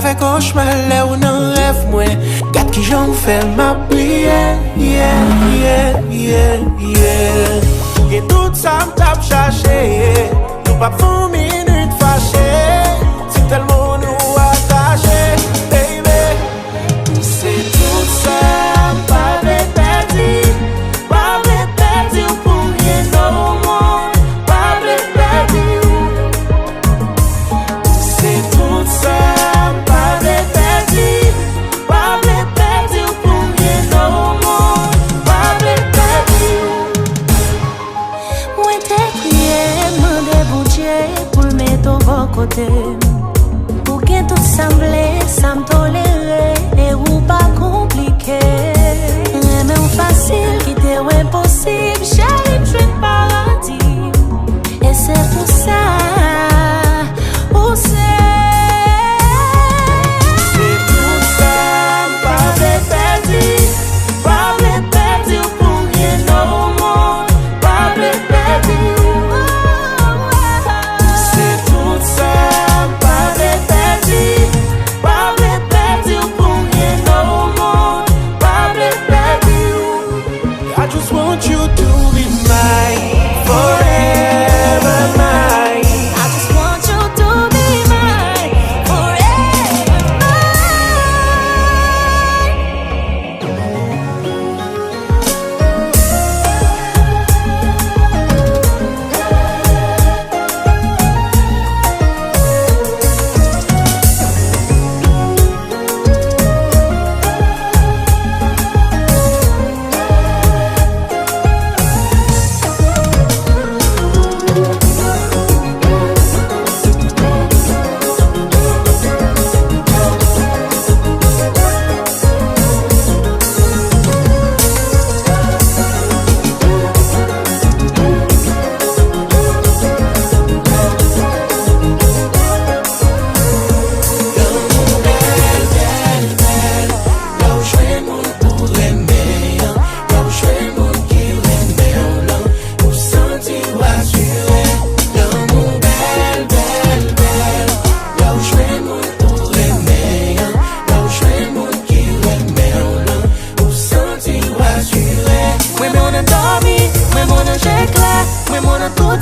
fait cauchemar, là où n'en rêve moi. Garde qui j'en fais ma prière, yeah, yeah, yeah, yeah. Et tout ça m'tape cherché, nous pas pour minute fâché. C'est tellement nous attachés, baby. C'est tout ça, pas de perdu, pas de perdu pour rien au monde, pas de perdu. C'est tout ça, pas de perdu, pas de perdu pour rien au monde, pas de perdu. Moi t'ai prié, demandé bon Dieu pour le mettre au bon côté. Pour que tout semble, ça me tolère et ou pas compliqué. Mais ou facile, quitter ou impossible, j'arrive je suis paradis. Et c'est pour ça, pour ça. C'est tout ça, pas de perdu, pas de perdu pour rien au monde, pas de perdu. C'est tout ça, pas de perdu, pas de perdu pour rien au monde, pas de perdu. I just want you to be mine, forever mine. I just want you to be mine, forever Moi mon a dormi, moi mon a j'ai clair, moi mon a tout